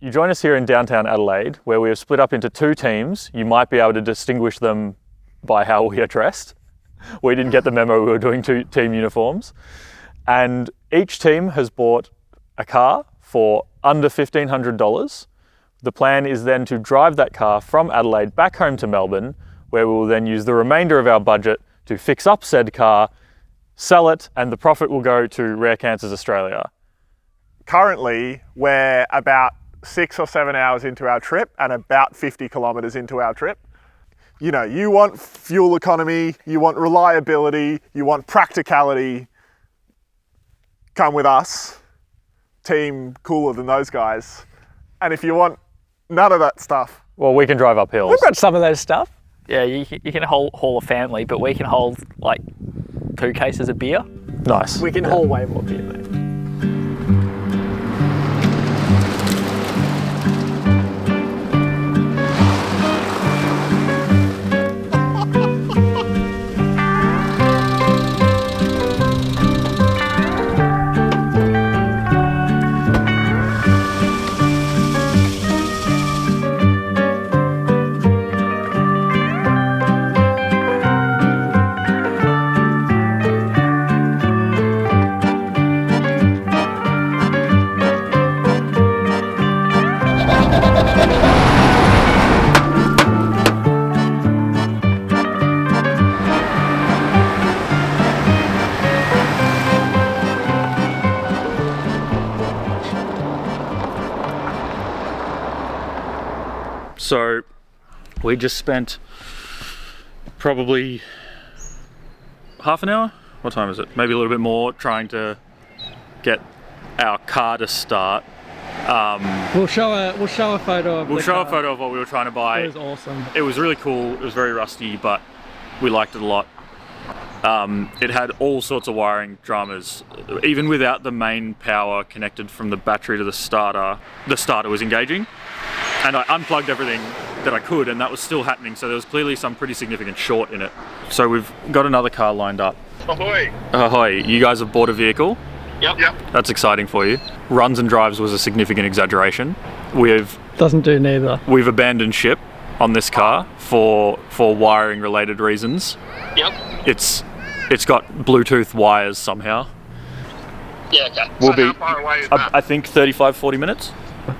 You join us here in downtown Adelaide, where we have split up into 2 teams. You might be able to distinguish them by how we are dressed. We didn't get the memo we were doing 2 team uniforms. And each team has bought a car for under $1,500. The plan is then to drive that car from Adelaide back home to Melbourne, where we will then use the remainder of our budget to fix up said car, sell it, and the profit will go to Rare Cancers Australia. Currently, we're about 6 or 7 hours into our trip and about 50 kilometres into our trip. You know, you want fuel economy, you want reliability, you want practicality. Come with us, team cooler than those guys. And if you want none of that stuff, well, we can drive up hills. We've got some of those stuff. Yeah, you can haul a family, but we can hold like 2 cases of beer. Nice. We can haul way more beer, mate. So we just spent probably half an hour? What time is it? Maybe a little bit more trying to get our car to start. We'll show a photo of We'll show a photo of what we were trying to buy. It was awesome. It was really cool. It was very rusty, but we liked it a lot. It had all sorts of wiring dramas. Even without the main power connected from the battery to the starter was engaging. And I unplugged everything that I could, and that was still happening, so there was clearly some pretty significant short in it. So we've got another car lined up. ahoy! Ahoy, you guys have bought a vehicle? Yep. That's exciting for you. Runs and drives was a significant exaggeration. Doesn't do neither. We've abandoned ship on this car for wiring related reasons. Yep. It's got Bluetooth wires somehow. Yeah, okay. We'll So how far away is that? I think 35-40 minutes.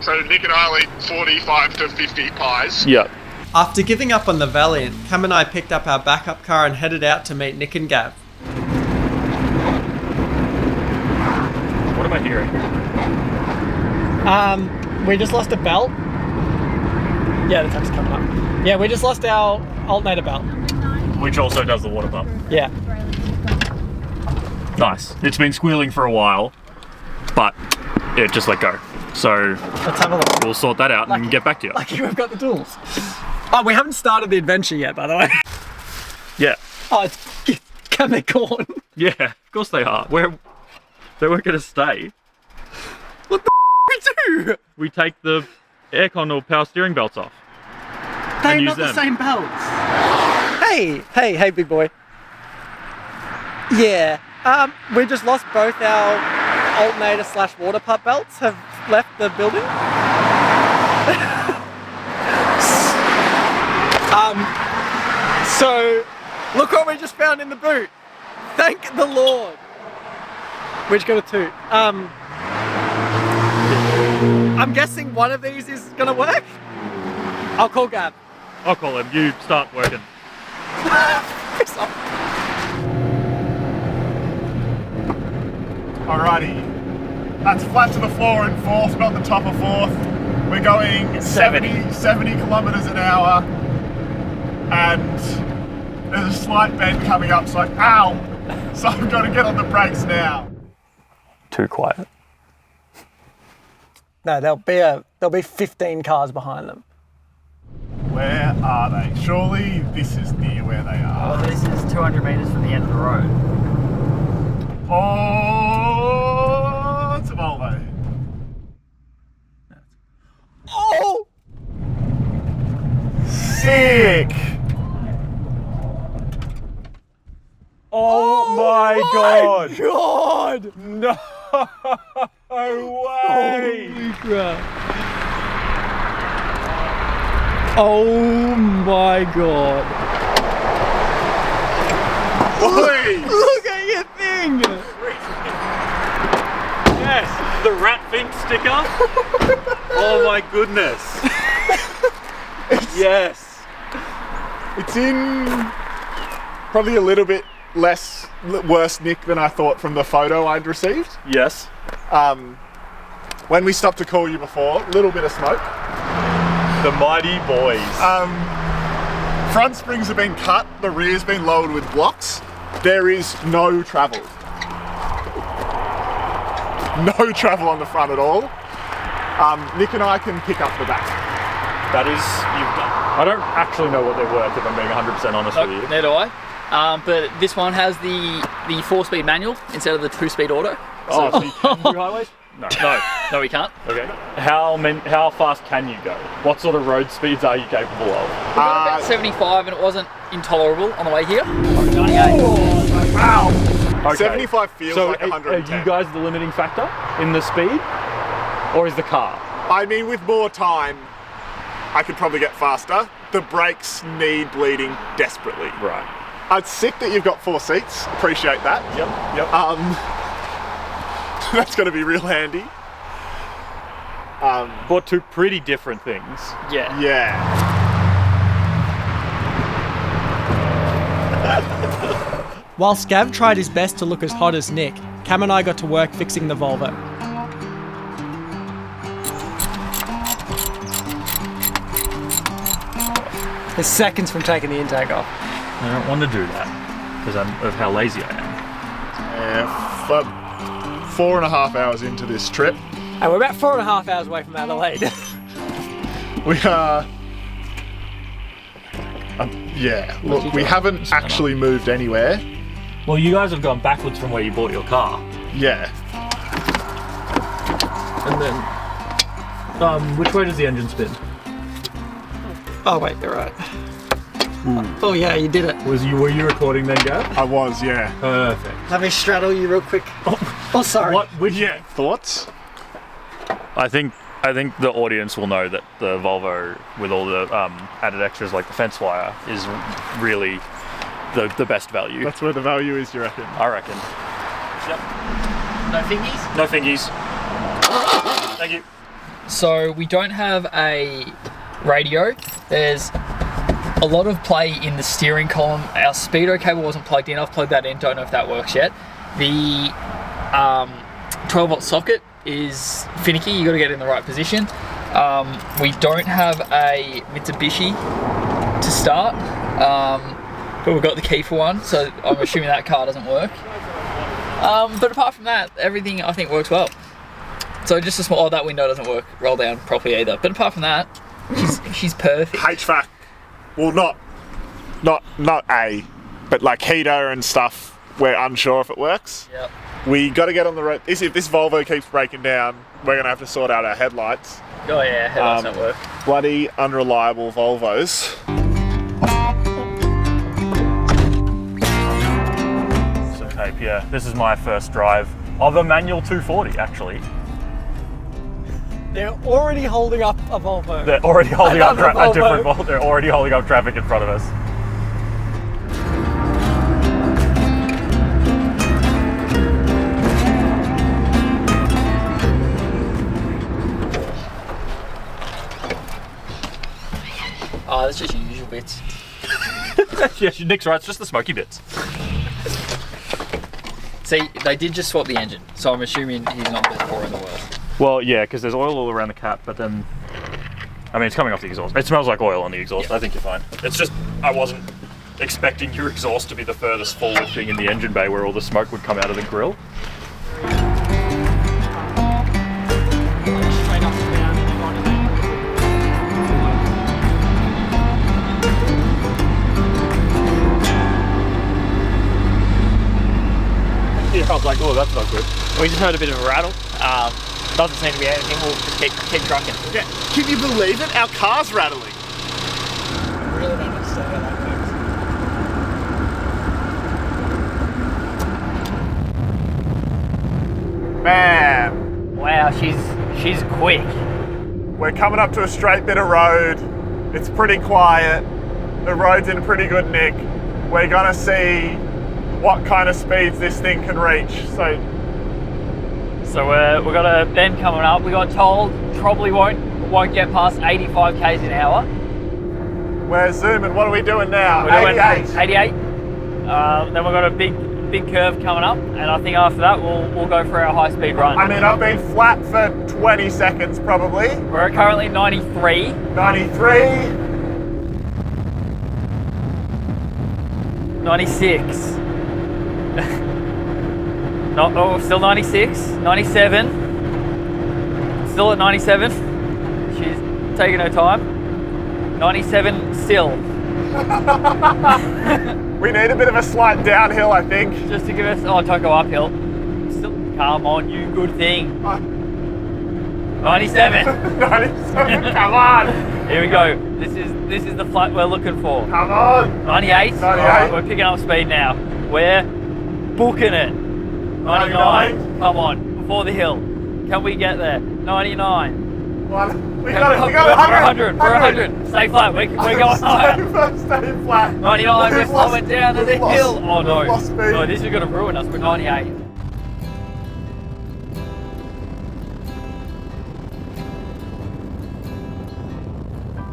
So Nick and I will eat 45 to 50 pies. Yeah. After giving up on the Valiant, Cam and I picked up our backup car and headed out to meet Nick and Gav. What am I hearing? We just lost a belt. Yeah, the tank's coming up. Yeah, we just lost our alternator belt. Which also does the water pump. Yeah. Nice. It's been squealing for a while, but it just let go. So Let's have a look. we'll sort that out and get back to you. Lucky we've got the tools. Oh, we haven't started the adventure yet, by the way. Yeah. Oh, it's Cammy corn. Yeah, of course they are. They weren't going to stay. What the we do? We take the aircon or power steering belts off. They're use not the them. same belts. Hey, big boy. Yeah. We just lost both our alternator / water pump belts. Have left the building. So look what we just found in the boot. Thank the Lord. We just got a toot. I'm guessing one of these is gonna work. I'll call Gab. I'll call him. You start working. Piss off. Alrighty. That's flat to the floor in 4th, not the top of 4th. We're going 70 kilometres an hour. And there's a slight bend coming up, so ow! So I've got to get on the brakes now. Too quiet. No, there'll be 15 cars behind them. Where are they? Surely this is near where they are. This is 200 metres from the end of the road. Oh, it's a Volvo. Oh! Sick! Oh my god! God! No way! Holy crap. Oh my god. Oi! Look at your thing! Yes, the rat fink sticker. Oh my goodness. Yes. It's in probably a little bit worse nick than I thought from the photo I'd received. Yes. When we stopped to call you before, a little bit of smoke. The mighty boys. Front springs have been cut, the rear's been lowered with blocks. There is no travel. No travel on the front at all. Nick and I can pick up the back. That is, I don't actually know what they're worth if I'm being 100% honest with you. Neither do I. But this one has the 4-speed manual instead of the 2-speed auto. Oh, so you can do highways? No. No, we can't. Okay. How fast can you go? What sort of road speeds are you capable of? We got about 75 and it wasn't intolerable on the way here. Wow! Okay. 75 feels like 110. Are you guys the limiting factor in the speed? Or is the car? I mean, with more time, I could probably get faster. The brakes need bleeding desperately. Right. It's sick that you've got 4 seats. Appreciate that. Yep. That's going to be real handy. Bought 2 pretty different things. Yeah. Yeah. Whilst Gav tried his best to look as hot as Nick, Cam and I got to work fixing the Volvo. There's seconds from taking the intake off. I don't want to do that because of how lazy I am. Yeah, 4.5 hours into this trip. And we're about 4.5 hours away from Adelaide. We are... yeah, look, we haven't actually moved anywhere. Well, you guys have gone backwards from where you bought your car. Yeah. And then, which way does the engine spin? Oh wait, you're right. Oh yeah, you did it. Were you recording then, Gav? I was, yeah. Perfect. Let me straddle you real quick. Oh sorry. Yeah. Thoughts? I think the audience will know that the Volvo with all the added extras like the fence wire is really the best value. That's where the value is, you reckon? I reckon. Yep. No fingies? No fingies. Thank you. So we don't have a radio. There's a lot of play in the steering column. Our speedo cable wasn't plugged in. I've plugged that in. Don't know if that works yet. The 12-volt socket is finicky. You got to get it in the right position. We don't have a Mitsubishi to start, but we've got the key for one. So I'm assuming that car doesn't work. But apart from that, everything I think works well. So just a small. Oh, that window doesn't work. Roll down properly either. But apart from that, she's perfect. HVAC. Well, not A, but like heater and stuff. We're unsure if it works. Yep. We got to get on the road. If this Volvo keeps breaking down, we're going to have to sort out our headlights. Oh yeah, headlights don't work. Bloody unreliable Volvos. So tape, yeah. This is my first drive of a manual 240, actually. They're already holding up a Volvo. They're already holding up Another a different Volvo. Volvo. They're already holding up traffic in front of us. Oh, that's just your usual bits. Yes, Nick's right. It's just the smoky bits. See, they did just swap the engine, so I'm assuming he's not the best pourer in the world. Well, yeah, because there's oil all around the cap, but then, I mean, it's coming off the exhaust. It smells like oil on the exhaust. Yeah. I think you're fine. It's just, I wasn't expecting your exhaust to be the furthest forward thing in the engine bay where all the smoke would come out of the grill. Straight up and down and on and Yeah, I was like, oh, that's not good. We just heard a bit of a rattle. Doesn't seem to be anything. We'll just keep trucking. Yeah. Can you believe it? Our car's rattling. I really don't understand how that works. Man, Wow, she's quick. we're coming up to a straight bit of road. It's pretty quiet. The road's in pretty good nick. We're gonna see what kind of speeds this thing can reach. So we've got a bend coming up. We got told probably won't get past 85 k's an hour. we're zooming. What are we doing now? We're doing 88. 88. Then we've got a big curve coming up, and I think after that we'll go for our high speed run. I mean, I've been flat for 20 seconds probably. We're currently 93. 93. 96. Still 96. 97. Still at 97. She's taking her time. 97 still. We need a bit of a slight downhill, I think. Just to give us, don't go uphill. Still, come on, you good thing. 97. 97, come on. Here we go. This is the flight we're looking for. Come on. 98. 98. Alright, we're picking up speed now. We're booking it. 99. Come on, before the hill. Can we get there? 99. We got it. 100. We're 100. Stay flat. We're going higher. Stay flat. 99. We're slowing down to the hill. Oh no. Lost speed. No, this is going to ruin us. We're 98.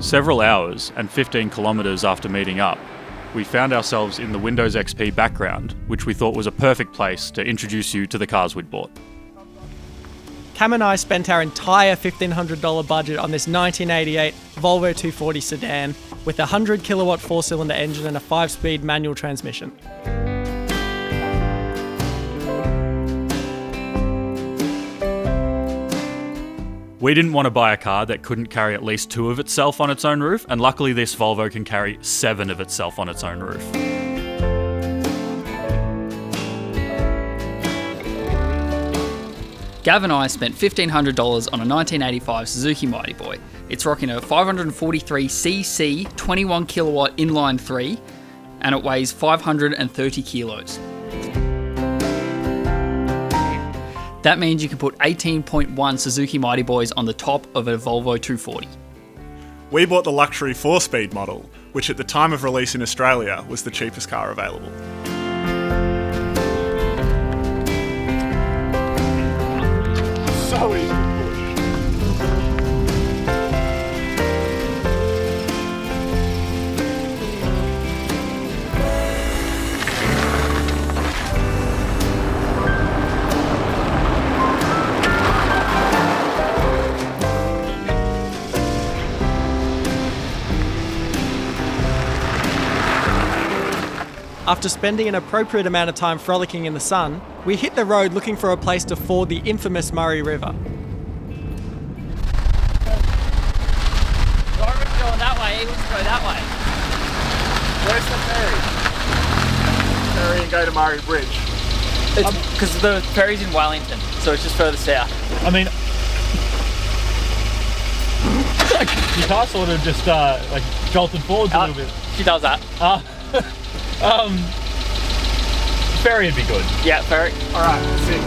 Several hours and 15 kilometres after meeting up, we found ourselves in the Windows XP background, which we thought was a perfect place to introduce you to the cars we'd bought. Cam and I spent our entire $1,500 budget on this 1988 Volvo 240 sedan with a 100 kilowatt 4-cylinder engine and a 5-speed manual transmission. We didn't want to buy a car that couldn't carry at least 2 of itself on its own roof, and luckily this Volvo can carry 7 of itself on its own roof. Gav and I spent $1,500 on a 1985 Suzuki Mighty Boy. It's rocking a 543cc 21 kilowatt inline 3, and it weighs 530 kilos. That means you can put 18.1 Suzuki Mighty Boys on the top of a Volvo 240. We bought the luxury 4-speed model, which at the time of release in Australia was the cheapest car available. So easy to push. After spending an appropriate amount of time frolicking in the sun, we hit the road looking for a place to ford the infamous Murray River. Darwin's going that way, let's go that way. Where's the ferry? Ferry and go to Murray Bridge. It's because the ferry's in Wellington, so it's just further south. I mean, your car sort of just jolted forwards a little bit. She does that. Ferry would be good. Yeah, ferry. Alright, sick.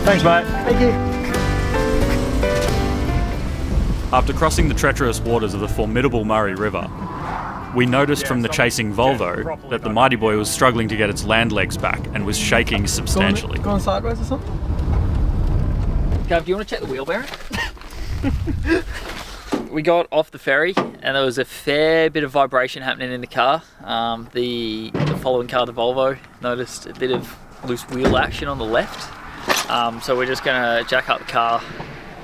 Thanks, mate. Thank you. After crossing the treacherous waters of the formidable Murray River, we noticed from the chasing Volvo that the Mighty Boy was struggling to get its land legs back and was shaking substantially. Going sideways or something? Gav, do you want to check the wheel bearing? We got off the ferry and there was a fair bit of vibration happening in the car. The following car, the Volvo, noticed a bit of loose wheel action on the left. So we're just going to jack up the car,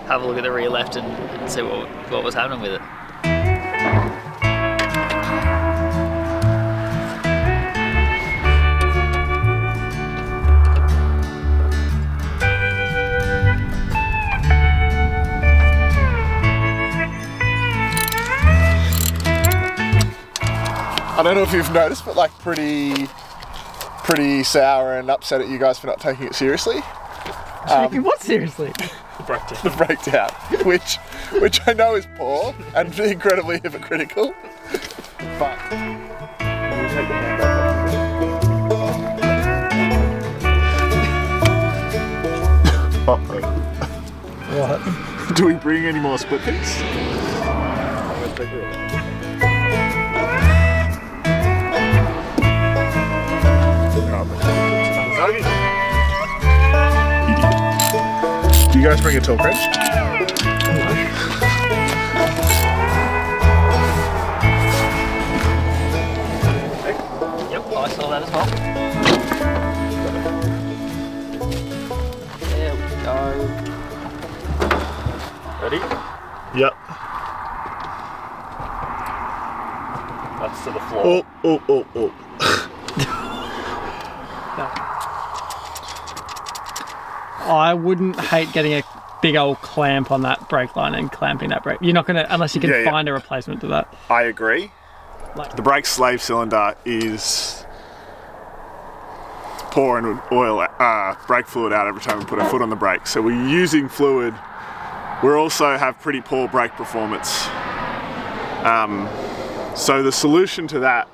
have a look at the rear left and see what was happening with it. I don't know if you've noticed, but like pretty sour and upset at you guys for not taking it seriously. Taking what seriously? The breakdown, which I know is poor and incredibly hypocritical, but we'll take the handbrake off. What? Do we bring any more split pins? Do you guys bring a torque wrench? Yep, I saw that as well. There we go. Ready? Yep. That's to the floor. Oh. I wouldn't hate getting a big old clamp on that brake line and clamping that brake. You're not going to, unless you can Yeah. find a replacement to that. I agree. Like- The brake slave cylinder is pouring brake fluid out every time we put our foot on the brake. So we're using fluid. We also have pretty poor brake performance. So the solution to that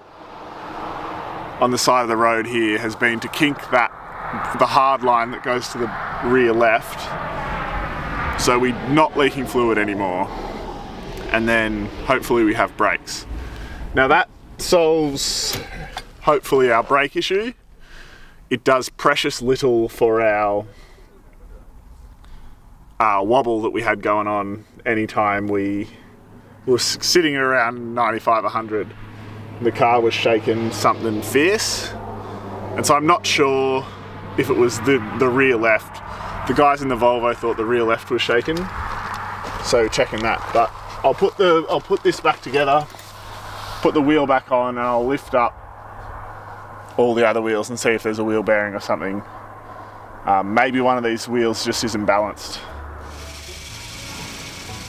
on the side of the road here has been to kink the hard line that goes to the rear left, so we're not leaking fluid anymore, and then hopefully we have brakes. Now that solves hopefully our brake issue. It does precious little for our wobble that we had going on anytime we were sitting at around 95, 100. The car was shaking something fierce, and so I'm not sure if it was the rear left. The guys in the Volvo thought the rear left was shaking, so checking that. But I'll put this back together, put the wheel back on, and I'll lift up all the other wheels and see if there's a wheel bearing or something. Maybe one of these wheels just isn't balanced.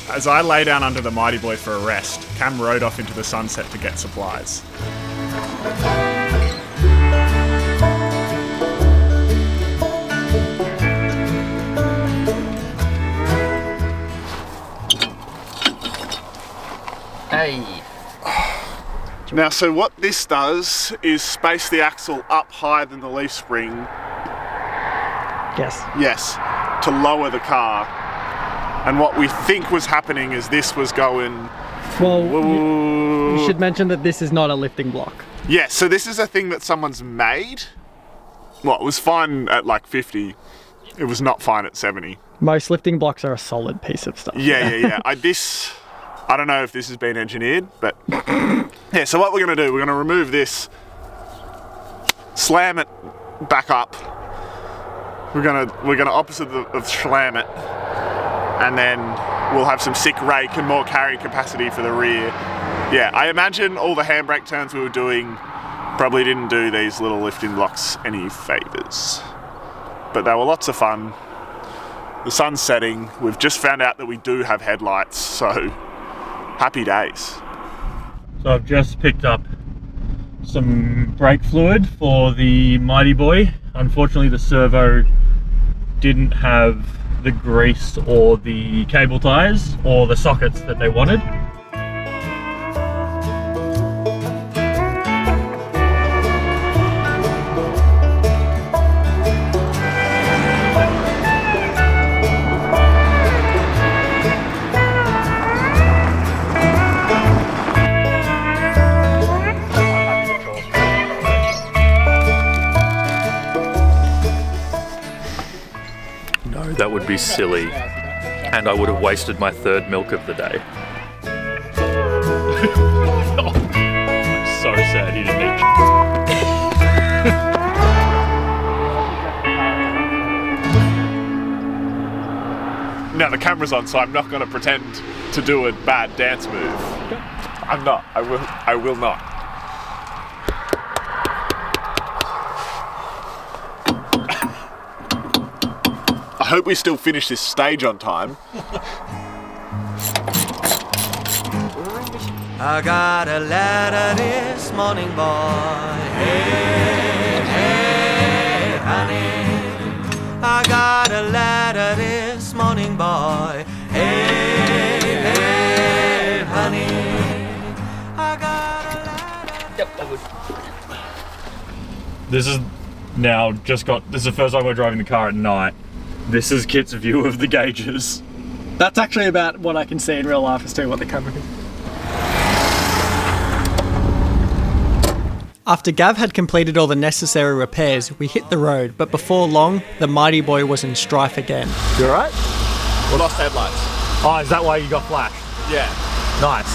As I lay down under the Mighty Boy for a rest, Cam rode off into the sunset to get supplies. Hey. Now, so what this does is space the axle up higher than the leaf spring, Yes. to lower the car. And what we think was happening is this was going... Well, you should mention that this is not a lifting block. Yeah, so this is a thing that someone's made. Well, it was fine at like 50. It was not fine at 70. Most lifting blocks are a solid piece of stuff. Yeah. I don't know if this has been engineered, but yeah, so what we're gonna do, we're gonna remove this, slam it back up. We're gonna opposite of slam it, and then we'll have some sick rake and more carrying capacity for the rear. Yeah, I imagine all the handbrake turns we were doing probably didn't do these little lifting blocks any favours. But they were lots of fun. The sun's setting. We've just found out that we do have headlights, so happy days. So I've just picked up some brake fluid for the Mighty Boy. Unfortunately, the servo didn't have the grease or the cable ties or the sockets that they wanted. No, that would be silly, and I would have wasted my third milk of the day. I'm so sad he didn't eat. Now the camera's on, so I'm not going to pretend to do a bad dance move. I'm not. I will not. I hope we still finish this stage on time. I got a letter this morning, boy. Hey, hey, honey. I got a letter this morning, boy. Hey, hey, honey. I got a letter. Yep, I would. This is this is the first time we're driving the car at night. This is Kit's view of the gauges. That's actually about what I can see in real life as to what the camera is. After Gav had completed all the necessary repairs, we hit the road, but before long, the mighty boy was in strife again. You alright? We lost headlights. Oh, is that why you got flashed? Yeah. Nice.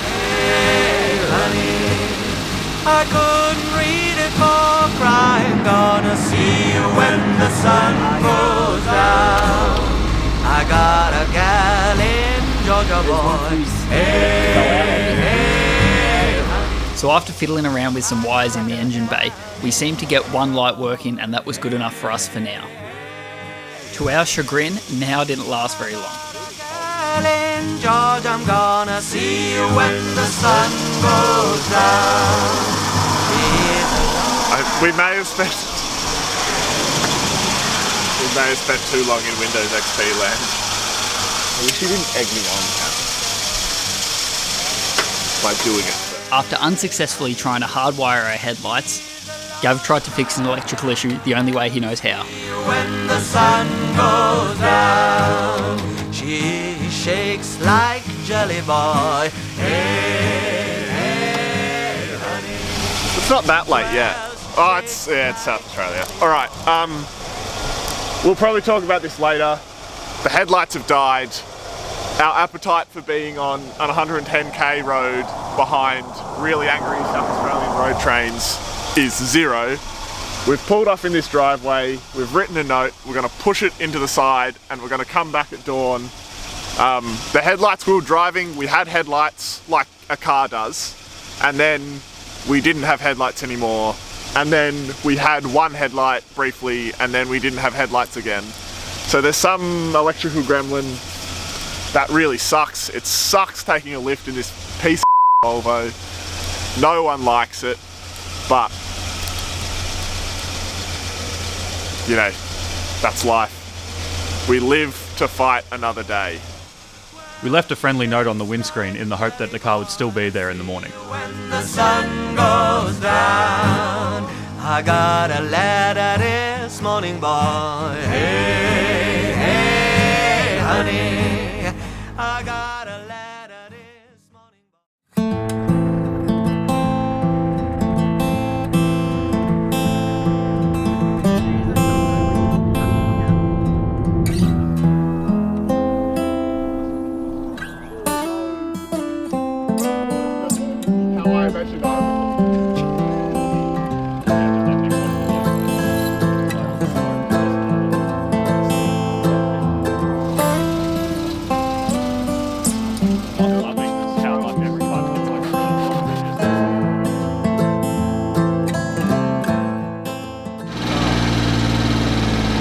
Hey, honey, I couldn't read it for crying. Gonna see you when the sun goes down. I got a gal in Georgia, boy. Hey, hey, honey. So after fiddling around with some wires in the engine bay, we seemed to get one light working, and that was good enough for us for now. To our chagrin, now didn't last very long. Gal in Georgia, I'm gonna see you when the sun goes down. We may have spent too long in Windows XP land. I wish you didn't egg me on, Kat. By doing it. After unsuccessfully trying to hardwire our headlights, Gav tried to fix an electrical issue the only way he knows how. When the sun goes down, she shakes like jelly boy. Hey, hey, honey. It's not that late yet. Oh, it's South Australia. All right. We'll probably talk about this later. The headlights have died. Our appetite for being on an 110k road behind really angry South Australian road trains is zero. We've pulled off in this driveway. We've written a note. We're going to push it into the side, and we're going to come back at dawn. The headlights we were driving, we had headlights like a car does, and then we didn't have headlights anymore. And then we had one headlight briefly, and then we didn't have headlights again. So there's some electrical gremlin that really sucks. It sucks taking a lift in this piece of Volvo. No one likes it, but you know, that's life. We live to fight another day. We left a friendly note on the windscreen in the hope that the car would still be there in the morning. When the sun goes down, I got a letter this morning, boy. Hey, hey, honey, I got a letter this morning, boy.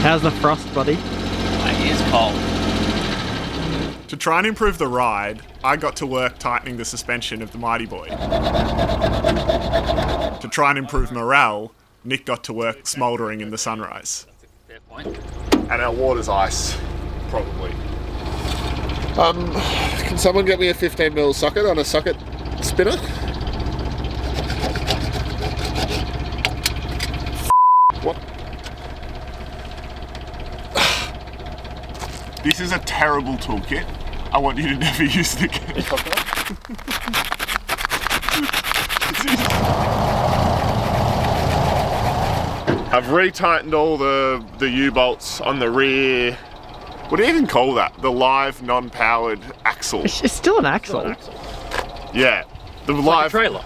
How's the frost, buddy? It is cold. To try and improve the ride, I got to work tightening the suspension of the Mighty Boy. To try and improve morale, Nick got to work smouldering in the sunrise. Fair point. And our water's ice, probably. Can someone get me a 15mm socket on a socket spinner? What? This is a terrible toolkit. I want you to never use it again. I've retightened all the U-bolts on the rear. What do you even call that? The live non-powered axle. It's still an axle. Yeah. The live Like a trailer.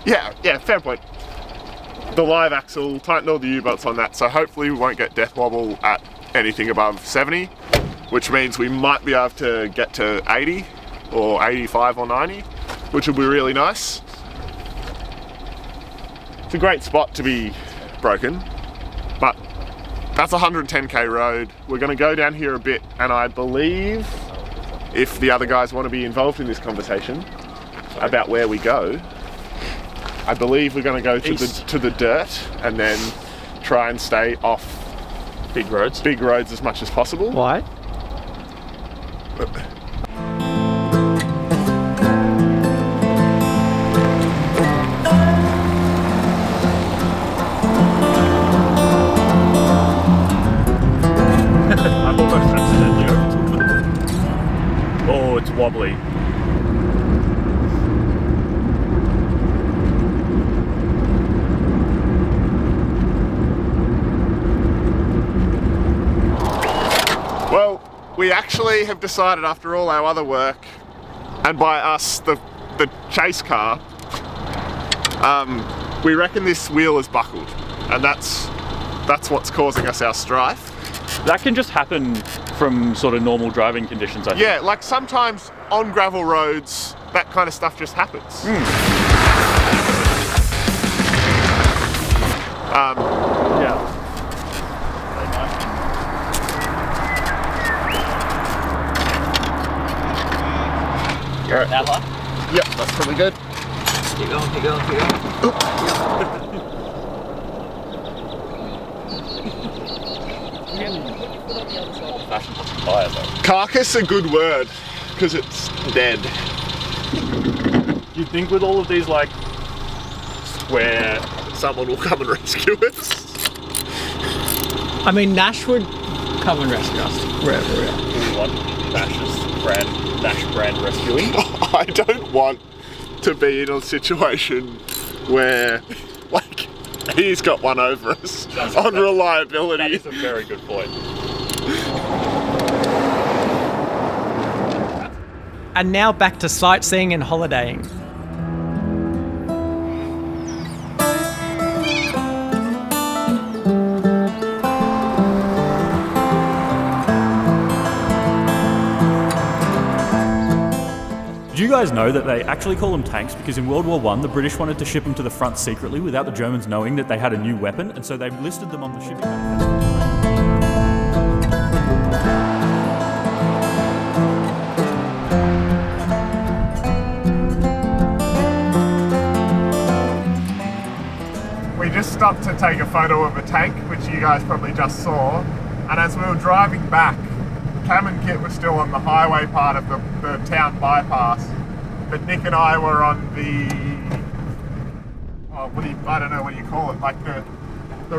yeah, fair point. The live axle, tightened all the U-bolts on that, so hopefully we won't get death wobble at anything above 70, which means we might be able to get to 80 or 85 or 90, which will be really nice. It's a great spot to be broken, but that's a 110k road. We're going to go down here a bit, and I believe if the other guys want to be involved in this conversation about where we go, I believe we're going to go to the dirt and then try and stay off Big roads. as much as possible. Why? I've almost accidentally overtook them. Oh, it's wobbly. Well, we actually have decided after all our other work, and by us, the chase car, we reckon this wheel is buckled, and that's what's causing us our strife. That can just happen from sort of normal driving conditions, I think. Yeah, like sometimes on gravel roads, that kind of stuff just happens. Yeah. Right. That one? Yep, that's probably good. Keep going, keep going, keep going. Carcass a good word, because it's dead. You'd think with all of these like square, Someone will come and rescue us. I mean, Nash would come and rescue us wherever we are. we want Nash brand rescuing. I don't want to be in a situation where, like, he's got one over us on reliability. That is a very good point. And now back to sightseeing and holidaying. Did you guys know that they actually call them tanks because in World War I, the British wanted to ship them to the front secretly without the Germans knowing that they had a new weapon, and so they listed them on the shipping manifesto. We just stopped to take a photo of a tank, which you guys probably just saw, and as we were driving back, Cam and Kit were still on the highway part of the town bypass, but Nick and I were on the, I don't know what you call it, like the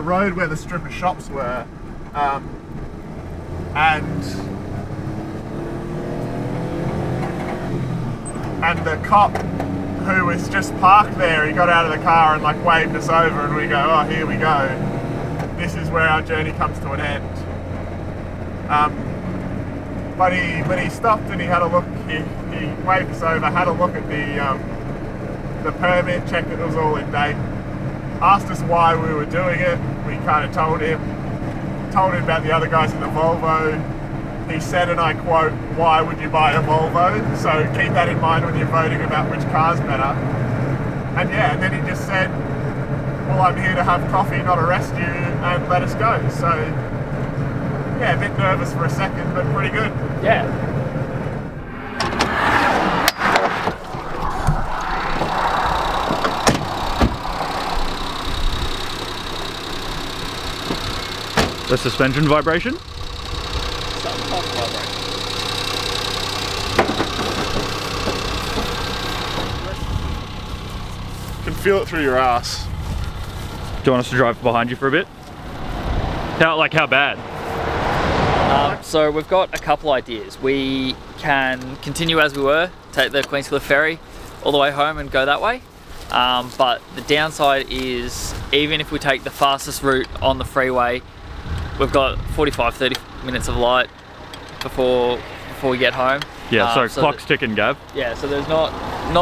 road where the strip of shops were, and the cop who was just parked there, he got out of the car and like waved us over, and we go, oh, here we go. This is where our journey comes to an end. But he stopped and he had a look, he waved us over, had a look at the permit, checked that it was all in date, asked us why we were doing it. We kind of told him about the other guys in the Volvo. He said, and I quote, "Why would you buy a Volvo?" So keep that in mind when you're voting about which car's better. And yeah, and then he just said, well, I'm here to have coffee, not arrest you, and let us go. So yeah, a bit nervous for a second, but pretty good. Yeah. The suspension vibration? You can feel it through your ass. Do you want us to drive behind you for a bit? How bad? So we've got a couple ideas. We can continue as we were, take the Queenscliff ferry all the way home and go that way. But the downside is, even if we take the fastest route on the freeway, we've got 45-30 minutes of light before we get home. Yeah, so clock's ticking, Gav. Yeah, so there's not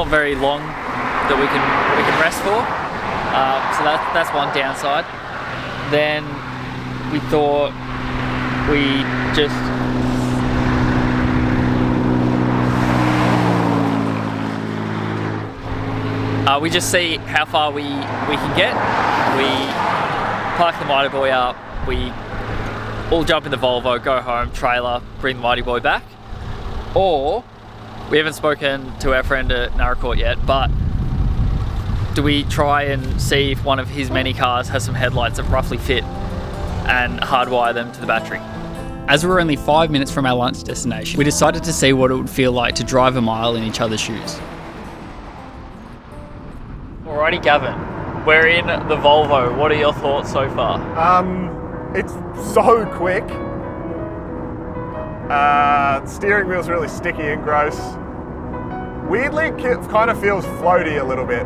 very long that we can rest for. So that's one downside. Then we thought we just see how far we can get. We park the Mighty Boy up, we all jump in the Volvo, go home, trailer, bring the Mighty Boy back. Or, we haven't spoken to our friend at Narracourt yet, but do we try and see if one of his many cars has some headlights that roughly fit and hardwire them to the battery? As we're only 5 minutes from our lunch destination, we decided to see what it would feel like to drive a mile in each other's shoes. Alrighty, Gavin, we're in the Volvo. What are your thoughts so far? It's so quick. Steering wheel's really sticky and gross. Weirdly, it kind of feels floaty a little bit,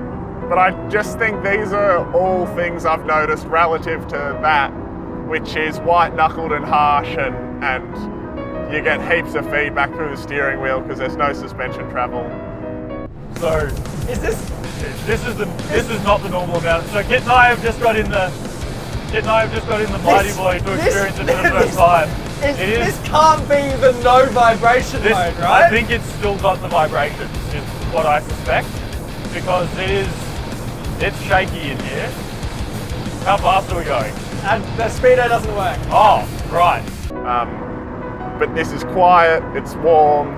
but I just think these are all things I've noticed relative to that, which is white-knuckled and harsh, and you get heaps of feedback through the steering wheel because there's no suspension travel. So Is this? this is not the normal amount. So Kit and I have just got in the Mighty Boy to experience it for the first time. This can't be the no vibration mode, right? I think it's still got the vibration, is what I suspect, because it's shaky in here. How fast are we going? And the speedo doesn't work. Oh, right. But this is quiet, it's warm.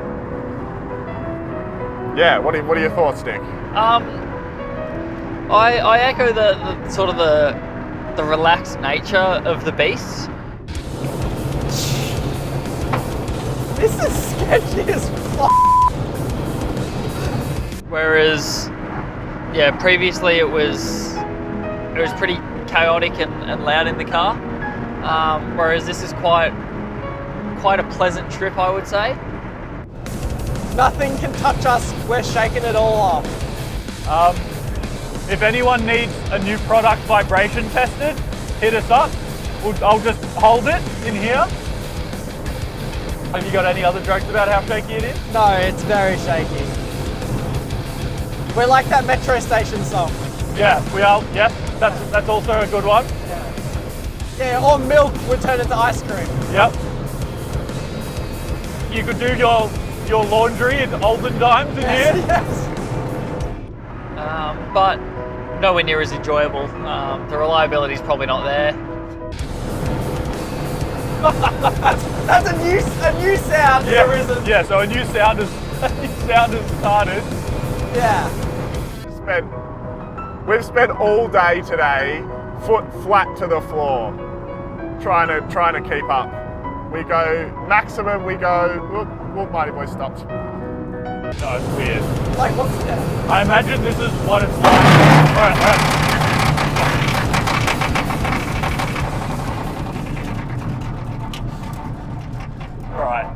Yeah, what are your thoughts, Nick? I echo the sort of the relaxed nature of the beast. This is sketchy as fuck. Whereas, yeah, previously it was pretty chaotic and loud in the car. Whereas this is quite a pleasant trip, I would say. Nothing can touch us. We're shaking it all off. If anyone needs a new product vibration tested, hit us up. I'll just hold it in here. Have you got any other jokes about how shaky it is? No, it's very shaky. We're like that metro station song. Yeah, we are. Yes, that's also a good one. Yeah, or milk would turn into ice cream. Yep. You could do your laundry in olden times in here. Yes. But nowhere near as enjoyable. The reliability is probably not there. That's a new sound. Yeah, There isn't. yeah. So a new sound is started. Yeah. We've spent all day today foot flat to the floor, trying to keep up. We go maximum. We go. Look, Mighty Boy stopped. No, it's weird. Like what's that? I imagine this is what it's like. All right. Right,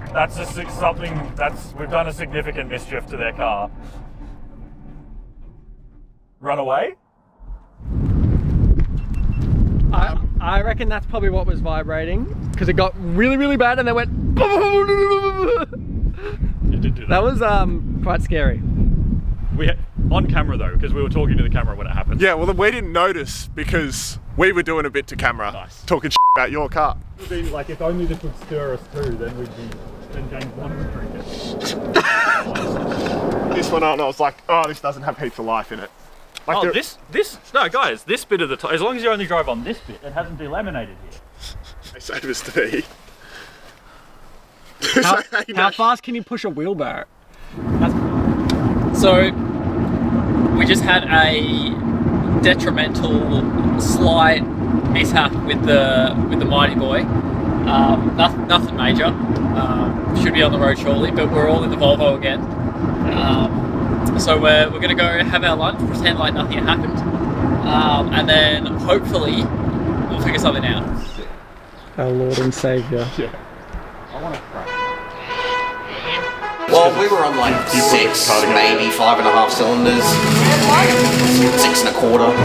that's we've done a significant mischief to their car. Run away? I reckon that's probably what was vibrating, because it got really, really bad and then went. It did do that. That was quite scary. On camera though, because we were talking to the camera when it happened. Yeah, well, we didn't notice because we were doing a bit to camera, Nice. talking about your car. It would be like if only this would stir us too, then James Bond would drink it. This one on, I was like, oh, this doesn't have heaps of life in it. Like Oh, no, guys, this bit of the as long as you only drive on this bit, it hasn't delaminated here. They saved us to be. How fast can you push a wheelbarrow? So we just had a detrimental slight mishap with the Mighty Boy. Nothing major. Should be on the road shortly, but we're all in the Volvo again. So we're gonna go have our lunch, pretend like nothing had happened, and then hopefully we'll figure something out. Our Lord and Saviour. Well, we were on like 6, maybe 5.5 cylinders, 6 1/4.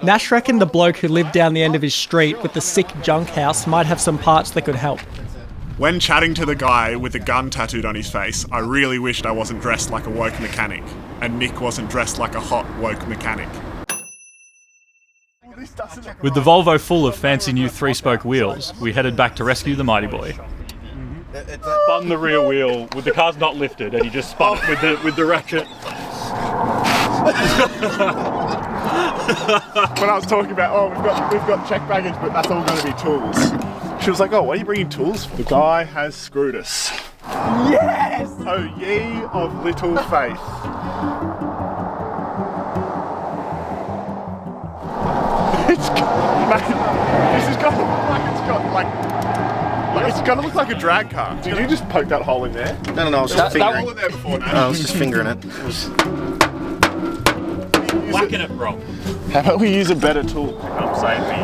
Nash reckoned the bloke who lived down the end of his street with the sick junk house might have some parts that could help. When chatting to the guy with the gun tattooed on his face, I really wished I wasn't dressed like a woke mechanic, and Nick wasn't dressed like a hot woke mechanic. With the Volvo full of fancy new 3-spoke wheels, we headed back to rescue the Mighty Boy. Spun the rear wheel with the car's not lifted, and he just spun it with the ratchet. when I was talking about, we've got checked baggage, but that's all going to be tools. She was like, oh, why are you bringing tools? The guy has screwed us. Yes! Oh, ye of little faith. This is going to look like it's going to look like a drag car. Did you just poke that hole in there? No, I was just fingering. In there before, no? I was just fingering it. Whacking it wrong. How about we use a better tool? Come save me.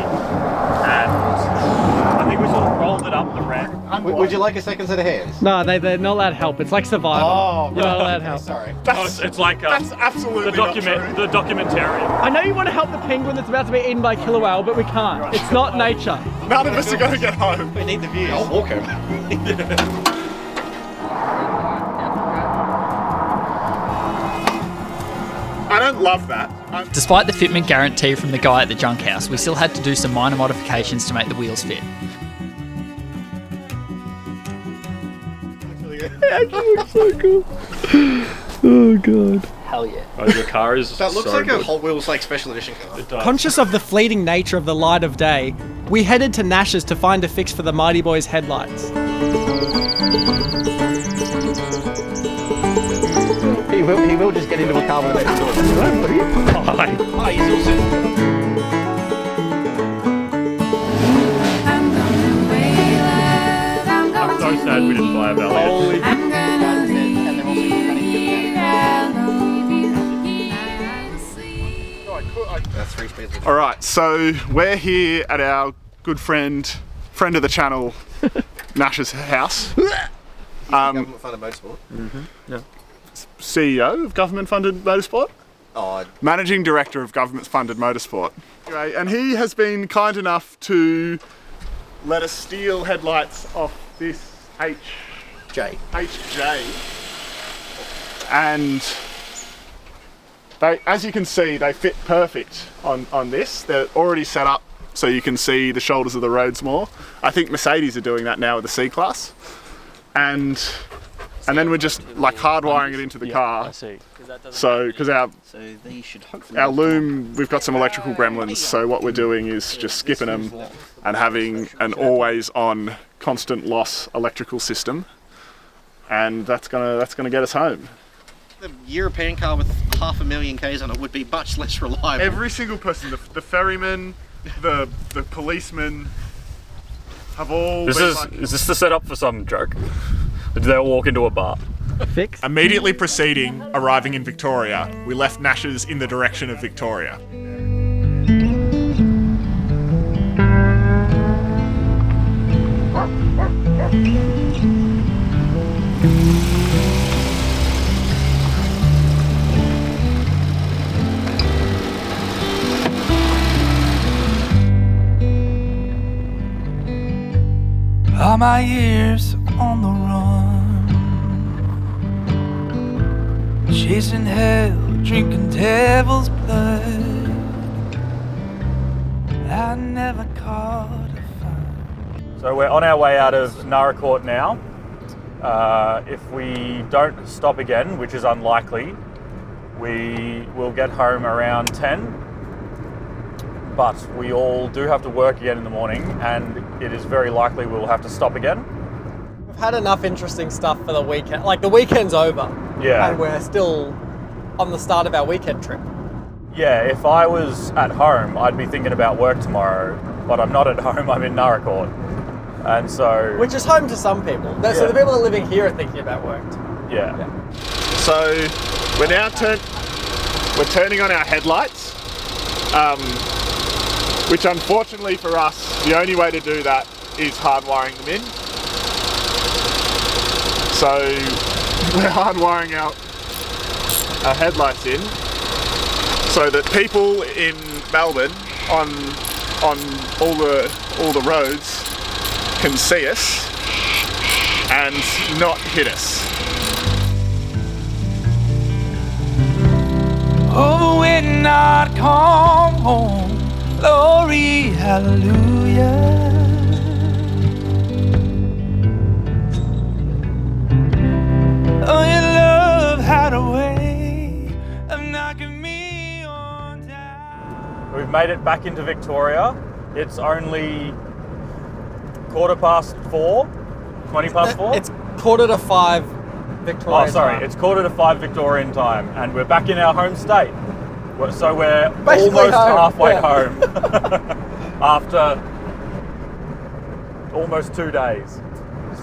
And I think we sort of rolled it up the ramp. Would you like a second set of hands? No, they're not allowed help. It's like Survivor. Oh, You're not allowed help. Sorry. It's like That's absolutely not true. the documentarian. I know you want to help the penguin that's about to be eaten by a killer whale, but we can't. It's not nature. None of us are going to get home. We need the views. I'll walk him. I don't love that. Despite the fitment guarantee from the guy at the junk house, we still had to do some minor modifications to make the wheels fit. It actually looks so cool. Oh god. Hell yeah. Oh, your car is That looks so like good. a Hot Wheels like special edition car. It does. Conscious of the fleeting nature of the light of day, we headed to Nash's to find a fix for the Mighty Boy's headlights. He will just get into a car with a door. Hi. Hi, he's also. I'm so sad we didn't buy a Valiant. That's 3 speeds. All right, so we're here at our good friend of the channel, Nash's house. Government-funded motorsport. CEO of government-funded motorsport. Oh, Managing Director of Government-Funded Motorsport. Anyway, and he has been kind enough to let us steal headlights off this HJ. And they, as you can see, they fit perfect on this. They're already set up so you can see the shoulders of the roads more. I think Mercedes are doing that now with the C-Class. And then we're just like hardwiring it into the car. I see. So, because our they should hopefully. our loom, we've got some electrical gremlins, so what we're doing is just skipping them and having an always-on, constant loss electrical system, and that's gonna get us home. The European car with 500,000 Ks on it would be much less reliable. Every single person, the ferryman, the policeman, have all. Is this the setup for some joke? Did they all walk into a bar? Fix? Immediately preceding arriving in Victoria, we left Nash's in the direction of Victoria. All my years on the run, chasing hell, drinking devil's blood. I never caught a fire. So we're on our way out of Naracoorte now. If we don't stop again, which is unlikely, we will get home around 10. But we all do have to work again in the morning, and it is very likely we'll have to stop again. We've had enough interesting stuff for the weekend. Like, the weekend's over. Yeah. And we're still on the start of our weekend trip. Yeah, if I was at home, I'd be thinking about work tomorrow, but I'm not at home, I'm in Naracoorte. And so... Which is home to some people. So the people that are living here are thinking about work. Yeah. So we're now turning on our headlights, which unfortunately for us, the only way to do that is hardwiring them in. So we're hardwiring our headlights in so that people in Melbourne on all the roads can see us and not hit us. Oh, when I come home, glory, hallelujah. Oh, your love had a way of knocking me on down. we've made it back into Victoria. It's only 4:15, 4:20. It's 4:45 Victorian Oh, sorry, time. it's 4:45 Victorian time, and we're back in our home state. So we're Basically almost home, halfway yeah. home after almost 2 days.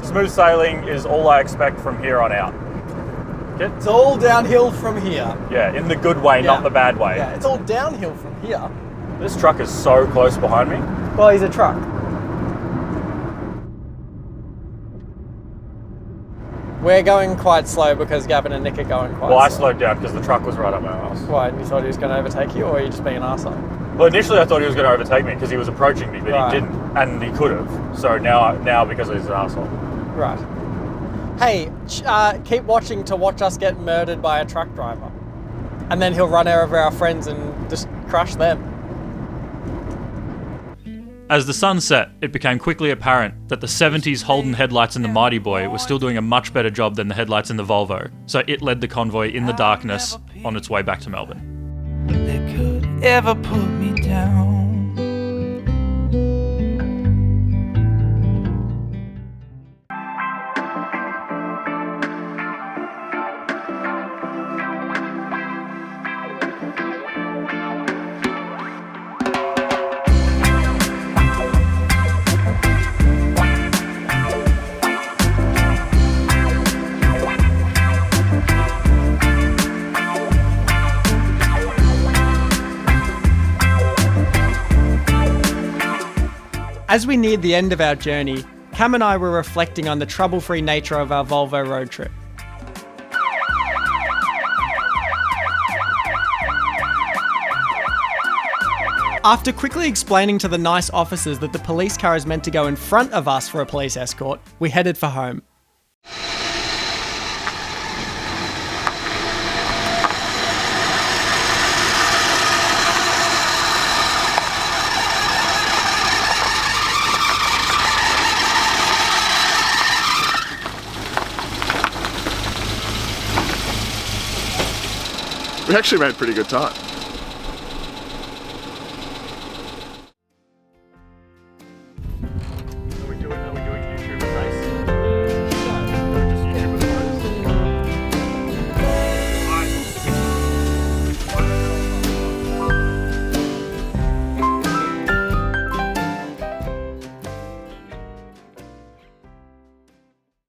Smooth sailing is all I expect from here on out. It's all downhill from here. Yeah, in the good way, Yeah. not the bad way. Yeah, it's all downhill from here. This truck is so close behind me. Well, he's a truck. We're going quite slow because Gavin and Nick are going quite Well, I slow. slowed down because the truck was right up my ass. Why? You thought he was going to overtake you, or are you just being an arsehole? Well, initially I thought he was going to overtake me because he was approaching me, but Right. he didn't, and he could have. So now because he's an asshole. Right. Hey, keep watching to watch us get murdered by a truck driver. And then he'll run over our friends and just crush them. As the sun set, it became quickly apparent that the 70s Holden headlights in the Mighty Boy were still doing a much better job than the headlights in the Volvo, so it led the convoy in the darkness on its way back to Melbourne. They could ever put me down. As we neared the end of our journey, Cam and I were reflecting on the trouble-free nature of our Volvo road trip. After quickly explaining to the nice officers that the police car is meant to go in front of us for a police escort, we headed for home. We actually made pretty good time.